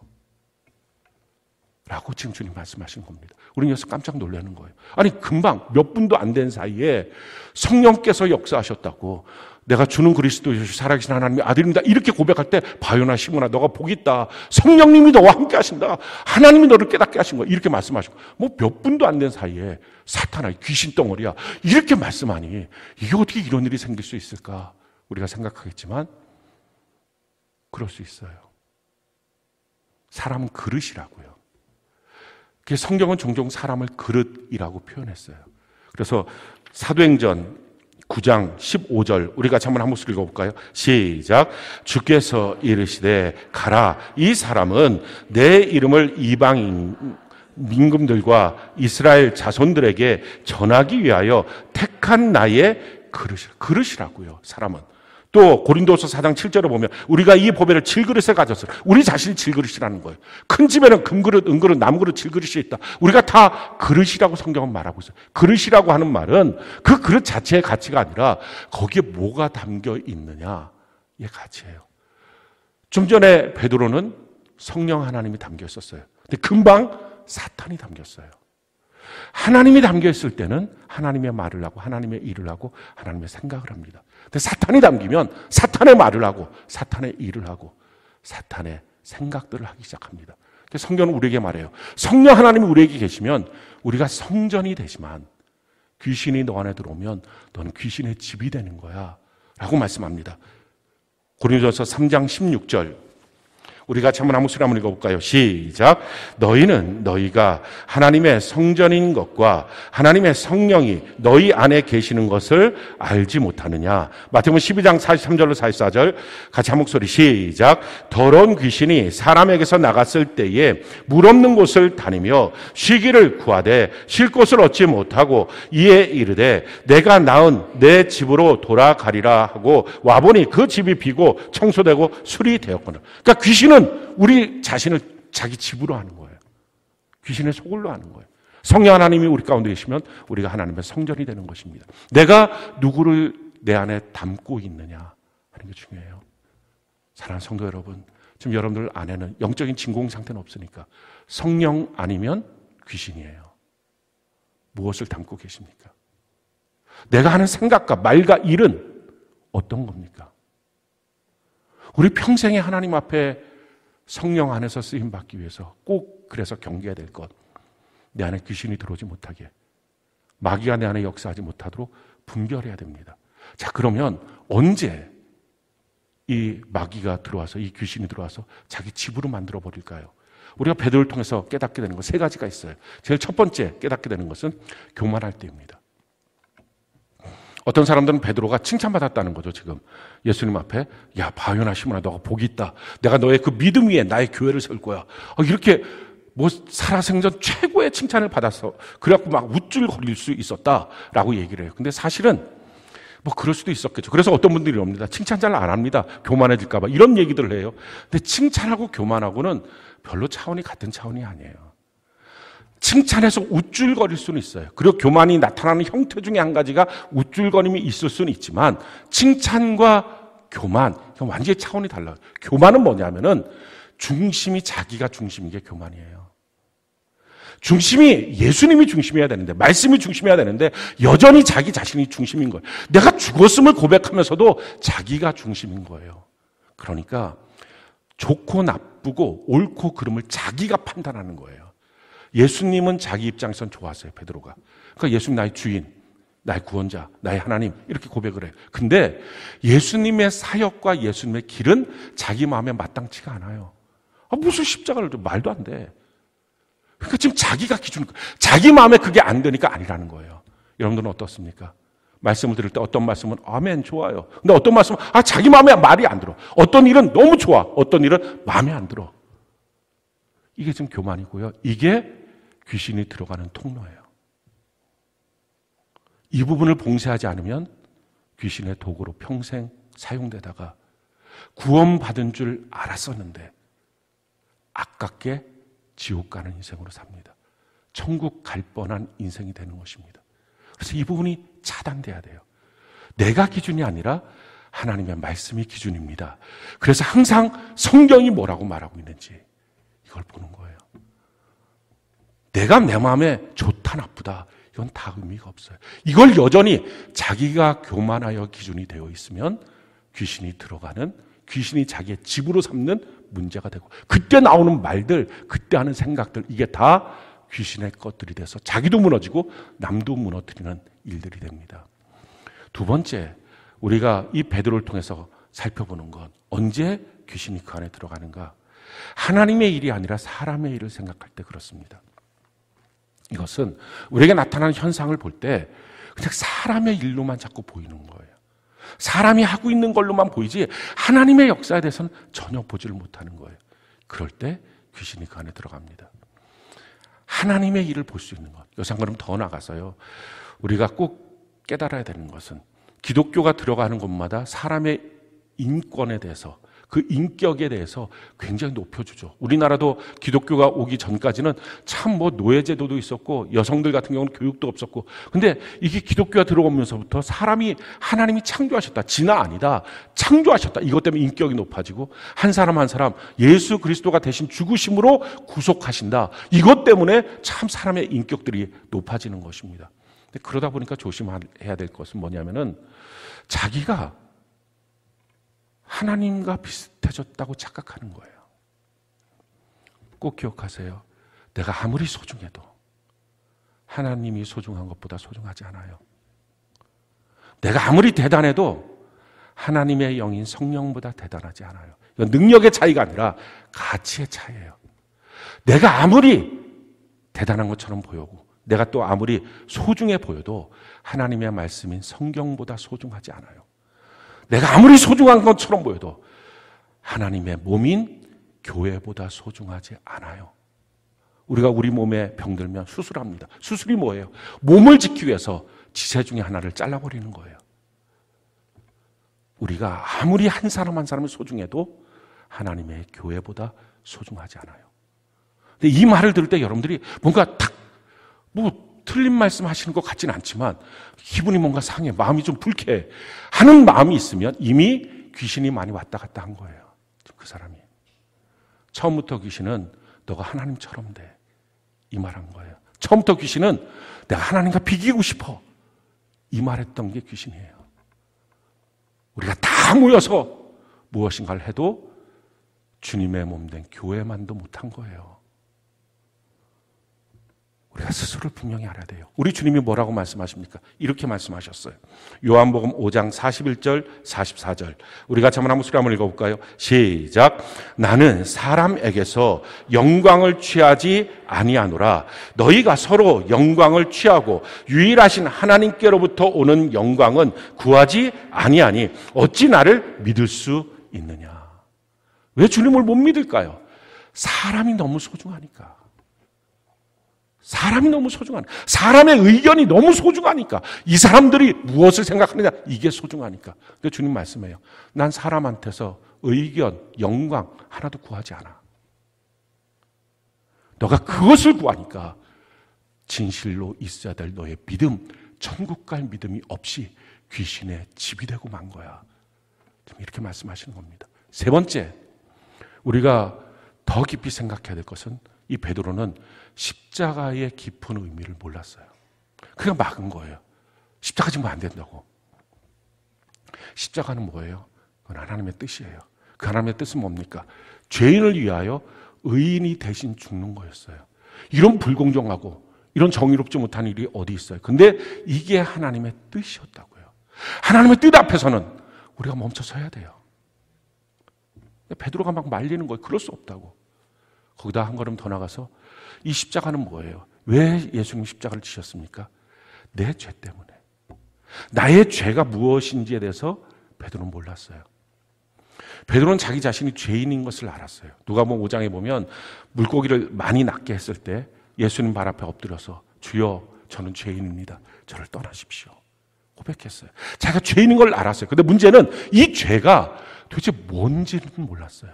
라고 지금 주님 말씀하시는 겁니다. 우리는 여기서 깜짝 놀라는 거예요. 아니 금방 몇 분도 안 된 사이에 성령께서 역사하셨다고, 내가 주는 그리스도 예수 살아계신 하나님의 아들입니다 이렇게 고백할 때 바요나 시몬아 너가 복이 있다. 성령님이 너와 함께 하신다. 하나님이 너를 깨닫게 하신 거야. 이렇게 말씀하시고, 뭐 몇 분도 안 된 사이에 사탄아 귀신 덩어리야 이렇게 말씀하니 이게 어떻게 이런 일이 생길 수 있을까? 우리가 생각하겠지만 그럴 수 있어요. 사람은 그릇이라고요. 성경은 종종 사람을 그릇이라고 표현했어요. 그래서 사도행전 9장 15절 우리 같이 한번 한 목소리 읽어볼까요? 시작. 주께서 이르시되 가라. 이 사람은 내 이름을 이방인 민금들과 이스라엘 자손들에게 전하기 위하여 택한 나의 그릇이라고요. 사람은. 또 고린도서 4장 7절을 보면 우리가 이 보배를 질그릇에 가졌어요. 우리 자신이 질그릇이라는 거예요. 큰 집에는 금그릇, 은그릇, 나무그릇, 질그릇이 있다. 우리가 다 그릇이라고 성경은 말하고 있어요. 그릇이라고 하는 말은 그 그릇 자체의 가치가 아니라 거기에 뭐가 담겨 있느냐의 가치예요. 좀 전에 베드로는 성령 하나님이 담겨 있었어요. 근데 금방 사탄이 담겼어요. 하나님이 담겨 있을 때는 하나님의 말을 하고 하나님의 일을 하고 하나님의 생각을 합니다. 근데 사탄이 담기면 사탄의 말을 하고 사탄의 일을 하고 사탄의 생각들을 하기 시작합니다. 성경은 우리에게 말해요. 성령 하나님이 우리에게 계시면 우리가 성전이 되지만 귀신이 너 안에 들어오면 너는 귀신의 집이 되는 거야 라고 말씀합니다. 고린도전서 3장 16절 우리 같이 한번 한 목소리 한번 읽어볼까요? 시작. 너희는 너희가 하나님의 성전인 것과 하나님의 성령이 너희 안에 계시는 것을 알지 못하느냐. 마태복음 12장 43절로 44절 같이 한 목소리 시작. 더러운 귀신이 사람에게서 나갔을 때에 물 없는 곳을 다니며 쉬기를 구하되 쉴 곳을 얻지 못하고 이에 이르되 내가 낳은 내 집으로 돌아가리라 하고 와보니 그 집이 비고 청소되고 술이 되었거늘. 그러니까 귀신은 우리 자신을 자기 집으로 하는 거예요. 귀신의 소굴로 하는 거예요. 성령 하나님이 우리 가운데 계시면 우리가 하나님의 성전이 되는 것입니다. 내가 누구를 내 안에 담고 있느냐 하는 게 중요해요. 사랑하는 성도 여러분, 지금 여러분들 안에는 영적인 진공 상태는 없으니까 성령 아니면 귀신이에요. 무엇을 담고 계십니까? 내가 하는 생각과 말과 일은 어떤 겁니까? 우리 평생에 하나님 앞에 성령 안에서 쓰임받기 위해서 꼭 그래서 경계해야 될 것, 내 안에 귀신이 들어오지 못하게, 마귀가 내 안에 역사하지 못하도록 분별해야 됩니다. 자, 그러면 언제 이 마귀가 들어와서, 이 귀신이 들어와서 자기 집으로 만들어 버릴까요? 우리가 베드로를 통해서 깨닫게 되는 것 세 가지가 있어요. 제일 첫 번째 깨닫게 되는 것은 교만할 때입니다. 어떤 사람들은 베드로가 칭찬받았다는 거죠. 지금 예수님 앞에, 야 바요나 시몬아, 너가 복이 있다. 내가 너의 그 믿음 위에 나의 교회를 세울 거야. 이렇게 살아생전 최고의 칭찬을 받아서 그래갖고 막 우쭐거릴 수 있었다라고 얘기를 해요. 근데 사실은 그럴 수도 있었겠죠. 그래서 어떤 분들이 옵니다. 칭찬 잘 안 합니다. 교만해질까 봐. 이런 얘기들을 해요. 근데 칭찬하고 교만하고는 별로 차원이 같은 차원이 아니에요. 칭찬해서 우쭐거릴 수는 있어요. 그리고 교만이 나타나는 형태 중에 한 가지가 우쭐거림이 있을 수는 있지만, 칭찬과 교만, 이건 완전히 차원이 달라요. 교만은 뭐냐면은 중심이 자기가 중심인 게 교만이에요. 중심이 예수님이 중심이어야 되는데, 말씀이 중심이어야 되는데 여전히 자기 자신이 중심인 거예요. 내가 죽었음을 고백하면서도 자기가 중심인 거예요. 그러니까 좋고 나쁘고 옳고 그름을 자기가 판단하는 거예요. 예수님은 자기 입장에선 좋았어요, 베드로가. 그러니까 예수님 나의 주인, 나의 구원자, 나의 하나님, 이렇게 고백을 해요. 근데 예수님의 사역과 예수님의 길은 자기 마음에 마땅치가 않아요. 무슨 십자가를 좀, 말도 안 돼. 그러니까 지금 자기가 기준, 자기 마음에 그게 안 되니까 아니라는 거예요. 여러분들은 어떻습니까? 말씀을 들을 때 어떤 말씀은 아멘 좋아요. 근데 어떤 말씀은 자기 마음에 말이 안 들어. 어떤 일은 너무 좋아. 어떤 일은 마음에 안 들어. 이게 지금 교만이고요. 이게 귀신이 들어가는 통로예요. 이 부분을 봉쇄하지 않으면 귀신의 도구로 평생 사용되다가 구원받은 줄 알았었는데 아깝게 지옥 가는 인생으로 삽니다. 천국 갈 뻔한 인생이 되는 것입니다. 그래서 이 부분이 차단돼야 돼요. 내가 기준이 아니라 하나님의 말씀이 기준입니다. 그래서 항상 성경이 뭐라고 말하고 있는지 이걸 보는 거예요. 내가 내 마음에 좋다 나쁘다 이건 다 의미가 없어요. 이걸 여전히 자기가 교만하여 기준이 되어 있으면 귀신이 들어가는, 귀신이 자기의 집으로 삼는 문제가 되고, 그때 나오는 말들, 그때 하는 생각들, 이게 다 귀신의 것들이 돼서 자기도 무너지고 남도 무너뜨리는 일들이 됩니다. 두 번째, 우리가 이 베드로를 통해서 살펴보는 건 언제 귀신이 그 안에 들어가는가? 하나님의 일이 아니라 사람의 일을 생각할 때 그렇습니다. 이것은 우리에게 나타나는 현상을 볼 때 그냥 사람의 일로만 자꾸 보이는 거예요. 사람이 하고 있는 걸로만 보이지 하나님의 역사에 대해서는 전혀 보지를 못하는 거예요. 그럴 때 귀신이 그 안에 들어갑니다. 하나님의 일을 볼 수 있는 것. 여기서 한 걸음 더 나가서요. 우리가 꼭 깨달아야 되는 것은 기독교가 들어가는 곳마다 사람의 인권에 대해서, 그 인격에 대해서 굉장히 높여주죠. 우리나라도 기독교가 오기 전까지는 참 노예제도도 있었고 여성들 같은 경우는 교육도 없었고, 근데 이게 기독교가 들어오면서부터 사람이 하나님이 창조하셨다, 진화 아니다, 창조하셨다, 이것 때문에 인격이 높아지고 한 사람 한 사람 예수 그리스도가 대신 죽으심으로 구속하신다, 이것 때문에 참 사람의 인격들이 높아지는 것입니다. 근데 그러다 보니까 조심해야 될 것은 뭐냐면은 자기가 하나님과 비슷해졌다고 착각하는 거예요. 꼭 기억하세요. 내가 아무리 소중해도 하나님이 소중한 것보다 소중하지 않아요. 내가 아무리 대단해도 하나님의 영인 성령보다 대단하지 않아요. 이건 능력의 차이가 아니라 가치의 차이예요. 내가 아무리 대단한 것처럼 보이고 내가 또 아무리 소중해 보여도 하나님의 말씀인 성경보다 소중하지 않아요. 내가 아무리 소중한 것처럼 보여도 하나님의 몸인 교회보다 소중하지 않아요. 우리가 우리 몸에 병들면 수술합니다. 수술이 뭐예요? 몸을 지키기 위해서 지체 중에 하나를 잘라버리는 거예요. 우리가 아무리 한 사람 한 사람이 소중해도 하나님의 교회보다 소중하지 않아요. 근데 이 말을 들을 때 여러분들이 뭔가 탁 틀린 말씀 하시는 것 같지는 않지만 기분이 뭔가 상해, 마음이 좀 불쾌해 하는 마음이 있으면 이미 귀신이 많이 왔다 갔다 한 거예요. 그 사람이 처음부터 귀신은 너가 하나님처럼 돼, 이 말한 거예요. 처음부터 귀신은 내가 하나님과 비기고 싶어, 이 말했던 게 귀신이에요. 우리가 다 모여서 무엇인가를 해도 주님의 몸된 교회만도 못한 거예요. 우리가 스스로를 분명히 알아야 돼요. 우리 주님이 뭐라고 말씀하십니까? 이렇게 말씀하셨어요. 요한복음 5장 41절 44절 우리 같이 한번 목소리 한번 읽어볼까요? 시작. 나는 사람에게서 영광을 취하지 아니하노라. 너희가 서로 영광을 취하고 유일하신 하나님께로부터 오는 영광은 구하지 아니하니 어찌 나를 믿을 수 있느냐. 왜 주님을 못 믿을까요? 사람이 너무 소중하니까. 사람이 너무 소중하니까. 사람의 의견이 너무 소중하니까. 이 사람들이 무엇을 생각하느냐, 이게 소중하니까. 그래서 주님 말씀해요. 난 사람한테서 의견, 영광 하나도 구하지 않아. 너가 그것을 구하니까 진실로 있어야 될 너의 믿음, 천국 갈 믿음이 없이 귀신의 집이 되고 만 거야. 이렇게 말씀하시는 겁니다. 세 번째, 우리가 더 깊이 생각해야 될 것은 이 베드로는 십자가의 깊은 의미를 몰랐어요. 그냥 막은 거예요. 십자가 지면 안 된다고. 십자가는 뭐예요? 그건 하나님의 뜻이에요. 그 하나님의 뜻은 뭡니까? 죄인을 위하여 의인이 대신 죽는 거였어요. 이런 불공정하고 이런 정의롭지 못한 일이 어디 있어요? 근데 이게 하나님의 뜻이었다고요. 하나님의 뜻 앞에서는 우리가 멈춰 서야 돼요. 베드로가 막 말리는 거예요. 그럴 수 없다고. 거기다 한 걸음 더 나가서 이 십자가는 뭐예요? 왜 예수님 십자가를 지셨습니까? 내 죄 때문에. 나의 죄가 무엇인지에 대해서 베드로는 몰랐어요. 베드로는 자기 자신이 죄인인 것을 알았어요. 누가복음 5장에 보면 물고기를 많이 낚게 했을 때 예수님 발 앞에 엎드려서 주여 저는 죄인입니다. 저를 떠나십시오. 고백했어요. 자기가 죄인인 걸 알았어요. 근데 문제는 이 죄가 도대체 뭔지는 몰랐어요.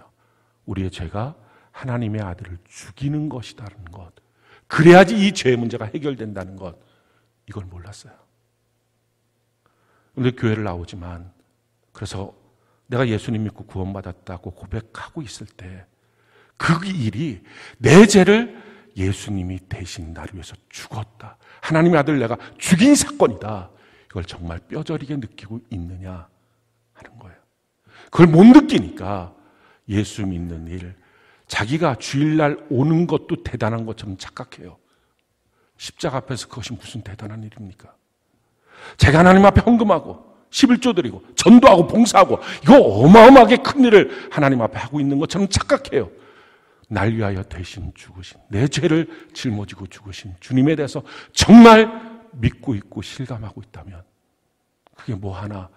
우리의 죄가 하나님의 아들을 죽이는 것이라는 것. 그래야지 이 죄의 문제가 해결된다는 것. 이걸 몰랐어요. 그런데 교회를 나오지만 그래서 내가 예수님 믿고 구원받았다고 고백하고 있을 때 그 일이 내 죄를 예수님이 대신 나를 위해서 죽었다. 하나님의 아들을 내가 죽인 사건이다. 이걸 정말 뼈저리게 느끼고 있느냐 하는 거예요. 그걸 못 느끼니까 예수 믿는 일, 자기가 주일날 오는 것도 대단한 것처럼 착각해요. 십자가 앞에서 그것이 무슨 대단한 일입니까? 제가 하나님 앞에 헌금하고 11조 드리고 전도하고 봉사하고 이거 어마어마하게 큰 일을 하나님 앞에 하고 있는 것처럼 착각해요. 날 위하여 대신 죽으신, 내 죄를 짊어지고 죽으신 주님에 대해서 정말 믿고 있고 실감하고 있다면 그게 뭐 하나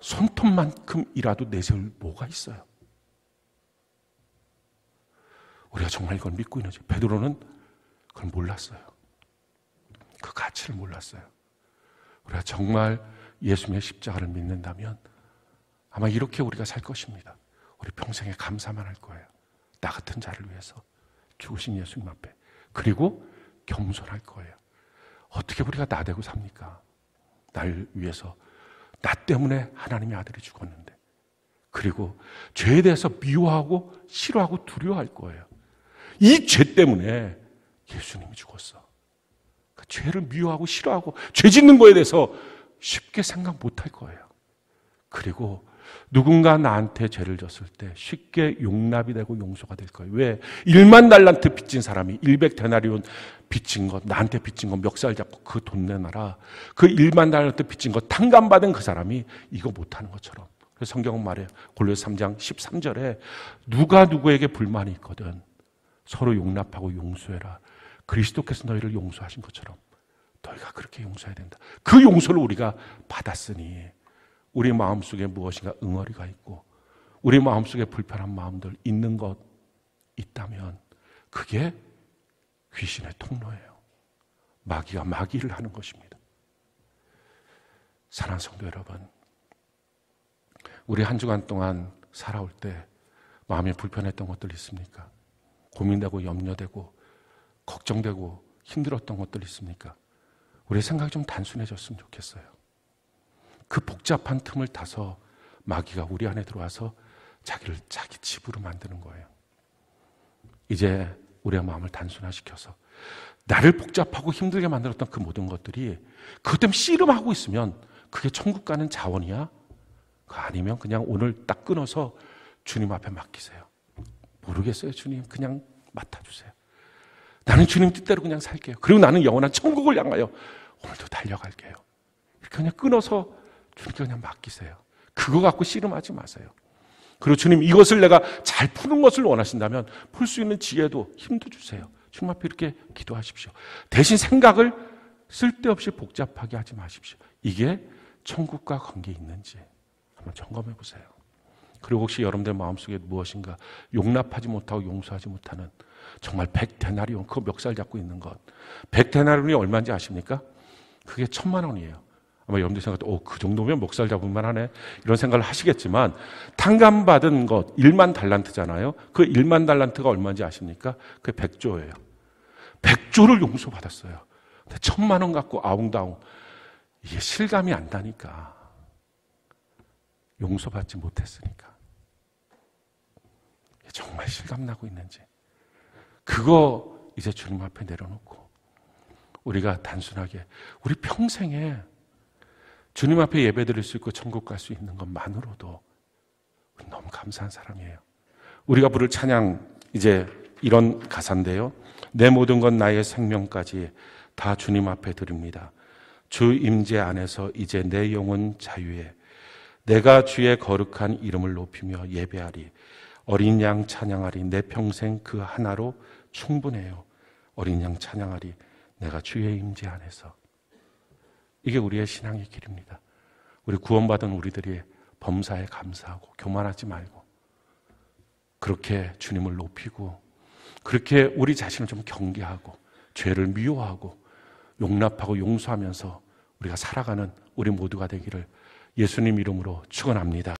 손톱만큼이라도 내세울 뭐가 있어요. 우리가 정말 이걸 믿고 있는지. 베드로는 그걸 몰랐어요. 그 가치를 몰랐어요. 우리가 정말 예수님의 십자가를 믿는다면 아마 이렇게 우리가 살 것입니다. 우리 평생에 감사만 할 거예요. 나 같은 자를 위해서 죽으신 예수님 앞에. 그리고 겸손할 거예요. 어떻게 우리가 나대고 삽니까? 날 위해서. 나 때문에 하나님의 아들이 죽었는데. 그리고 죄에 대해서 미워하고 싫어하고 두려워할 거예요. 이 죄 때문에 예수님이 죽었어. 그 죄를 미워하고 싫어하고 죄 짓는 거에 대해서 쉽게 생각 못할 거예요. 그리고 누군가 나한테 죄를 졌을 때 쉽게 용납이 되고 용서가 될 거예요. 왜? 1만 달란트 빚진 사람이 100데나리온 빚진 것, 나한테 빚진 것 멱살 잡고 그 돈 내놔라. 그 1만 달란트 빚진 것 탕감받은 그 사람이 이거 못하는 것처럼. 그래서 성경은 말해요. 골로새 3장 13절에 누가 누구에게 불만이 있거든 서로 용납하고 용서해라. 그리스도께서 너희를 용서하신 것처럼 너희가 그렇게 용서해야 된다. 그 용서를 우리가 받았으니 우리 마음속에 무엇인가 응어리가 있고 우리 마음속에 불편한 마음들 있는 것 있다면 그게 귀신의 통로예요. 마귀가 마귀를 하는 것입니다. 사랑하는 성도 여러분, 우리 한 주간 동안 살아올 때 마음이 불편했던 것들 있습니까? 고민되고 염려되고 걱정되고 힘들었던 것들 있습니까? 우리의 생각이 좀 단순해졌으면 좋겠어요. 그 복잡한 틈을 타서 마귀가 우리 안에 들어와서 자기를 자기 집으로 만드는 거예요. 이제 우리의 마음을 단순화시켜서 나를 복잡하고 힘들게 만들었던 그 모든 것들이 그것 때문에 씨름하고 있으면 그게 천국 가는 자원이야? 그거 아니면 그냥 오늘 딱 끊어서 주님 앞에 맡기세요. 모르겠어요, 주님. 그냥 맡아주세요. 나는 주님 뜻대로 그냥 살게요. 그리고 나는 영원한 천국을 향하여 오늘도 달려갈게요. 이렇게 그냥 끊어서 주님께 그냥 맡기세요. 그거 갖고 씨름하지 마세요. 그리고 주님, 이것을 내가 잘 푸는 것을 원하신다면 풀 수 있는 지혜도 힘도 주세요. 주님 앞에 이렇게 기도하십시오. 대신 생각을 쓸데없이 복잡하게 하지 마십시오. 이게 천국과 관계 있는지 한번 점검해 보세요. 그리고 혹시 여러분들 마음속에 무엇인가 용납하지 못하고 용서하지 못하는 정말 100데나리온, 그거 멱살 잡고 있는 것. 100데나리온이 얼마인지 아십니까? 그게 1,000만 원이에요. 아마 여러분들 생각도 그 정도면 멱살 잡을만 하네, 이런 생각을 하시겠지만, 탕감받은 것 1만 달란트잖아요. 그 1만 달란트가 얼마인지 아십니까? 그게 100조예요. 100조를 용서받았어요. 근데 1,000만 원 갖고 아웅다웅, 이게 실감이 안 나니까. 용서받지 못했으니까. 정말 실감나고 있는지, 그거 이제 주님 앞에 내려놓고 우리가 단순하게 우리 평생에 주님 앞에 예배드릴 수 있고 천국 갈 수 있는 것만으로도 너무 감사한 사람이에요. 우리가 부를 찬양, 이제 이런 가사인데요. 내 모든 건 나의 생명까지 다 주님 앞에 드립니다. 주 임재 안에서 이제 내 영혼 자유에 내가 주의 거룩한 이름을 높이며 예배하리. 어린 양 찬양하리. 내 평생 그 하나로 충분해요. 어린 양 찬양하리. 내가 주의 임재 안에서. 이게 우리의 신앙의 길입니다. 우리 구원받은 우리들이 범사에 감사하고 교만하지 말고 그렇게 주님을 높이고 그렇게 우리 자신을 좀 경계하고 죄를 미워하고 용납하고 용서하면서 우리가 살아가는 우리 모두가 되기를 예수님 이름으로 축원합니다.